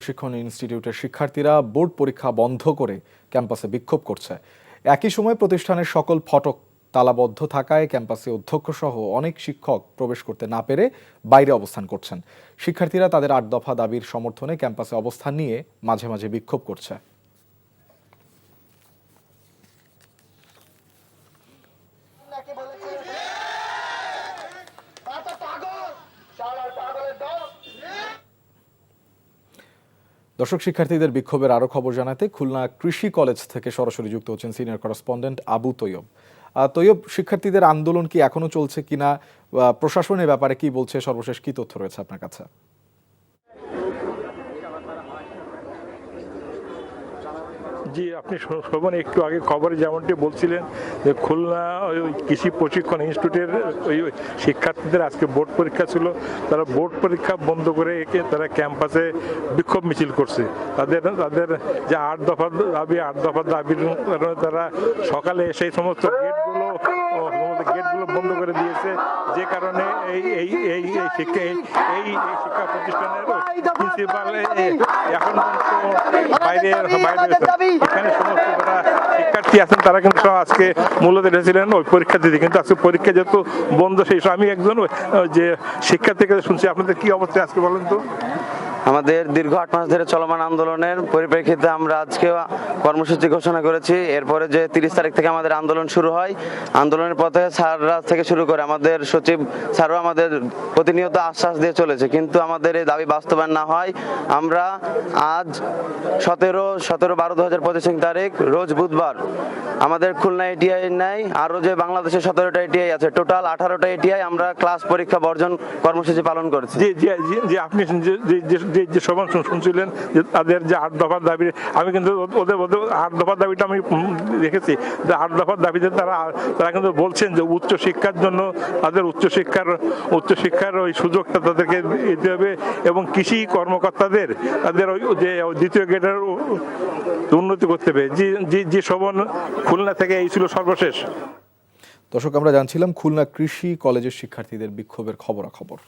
প্রশিক্ষণ ইনস্টিটিউটের শিক্ষার্থীরা বোর্ড পরীক্ষা বন্ধ করে ক্যাম্পাসে বিক্ষোভ করছে। একই সময় প্রতিষ্ঠানের সকল ফটক তালাবদ্ধ থাকায় ক্যাম্পাসে অধ্যক্ষ সহ অনেক শিক্ষক প্রবেশ করতে না পেরে বাইরে অবস্থান করছেন। শিক্ষার্থীরা তাদের ৮ দফা দাবির সমর্থনে ক্যাম্পাসে অবস্থান নিয়ে মাঝে মাঝে বিক্ষোভ করছে। দর্শক, শিক্ষার্থীদের বিক্ষোভের আরও খবর জানাতে খুলনা কৃষি কলেজ থেকে সরাসরি যুক্ত হচ্ছেন সিনিয়র করেসপন্ডেন্ট আবু তৈয়ব। তৈয়ব, শিক্ষার্থীদের আন্দোলন কি এখনো চলছে কিনা, প্রশাসনের ব্যাপারে কি বলছে, সর্বশেষ কি তথ্য রয়েছে আপনার কাছে? জি, আপনি শোভন একটু আগে খবরে যেমনটি বলছিলেন যে খুলনা ওই কৃষি প্রশিক্ষণ ইনস্টিটিউটের ওই শিক্ষার্থীদের আজকে বোর্ড পরীক্ষা ছিল। তারা বোর্ড পরীক্ষা বন্ধ করে তারা ক্যাম্পাসে বিক্ষোভ মিছিল করছে। তাদের যে ৮ দফা দাবির কারণে তারা সকালে সেই সমস্ত গেটগুলো বন্ধ করে দিয়েছে, যে কারণে এই শিক্ষা প্রতিষ্ঠানের প্রিন্সিপাল এখন বাইরে এখানে সমস্ত যারা শিক্ষার্থী আছেন তারা কিন্তু সব আজকে মূলত এসেছিলেন ওই পরীক্ষা দিতে, কিন্তু আজকে পরীক্ষা যেহেতু বন্ধ সেই আমি একজন যে শিক্ষার্থীকে শুনছি। আপনাদের কি অবস্থা আজকে বলেন তো? আমাদের দীর্ঘ 8 মাস ধরে চলমান আন্দোলনের পরিপ্রেক্ষিতে আমরা আজকে কর্মসূচি ঘোষণা করেছি। এরপরে যে 30 তারিখ থেকে আমাদের আন্দোলন শুরু হয়, আন্দোলনের পথে স্যাররা থেকে শুরু করে আমাদের সচিব স্যারও আমাদের প্রতিনিয়ত আশ্বাস দিয়ে চলেছে, কিন্তু আমাদের এই দাবি বাস্তবায়ন না হয় আমরা আজ 17/12/2025 তারিখ রোজ বুধবার আমাদের খুলনা এটিআই নাই আরও যে বাংলাদেশে 17টা এটিআই আছে, টোটাল 18টা এটিআই আমরা ক্লাস পরীক্ষা বর্জন কর্মসূচি পালন করছি। জি, আপনি যে সবাই শুনছিলেন যে তাদের যে 8 দফার দাবি, আমি কিন্তু ওদের 8 দফার দাবিটা আমি দেখেছি যে 8 দফার দাবিতে তারা কিন্তু বলছেন যে উচ্চ শিক্ষার জন্য তাদের উচ্চশিক্ষার ওই সুযোগটা তাদেরকে দিতে হবে এবং কৃষি কর্মকর্তাদের তাদের ওই যে দ্বিতীয় গ্রেডের উন্নতি করতে হবে। জি শোভন, খুলনা থেকে এই ছিল সর্বশেষ। দর্শক, আমরা জানছিলাম খুলনা কৃষি কলেজের শিক্ষার্থীদের বিক্ষোভের খবরাখবর।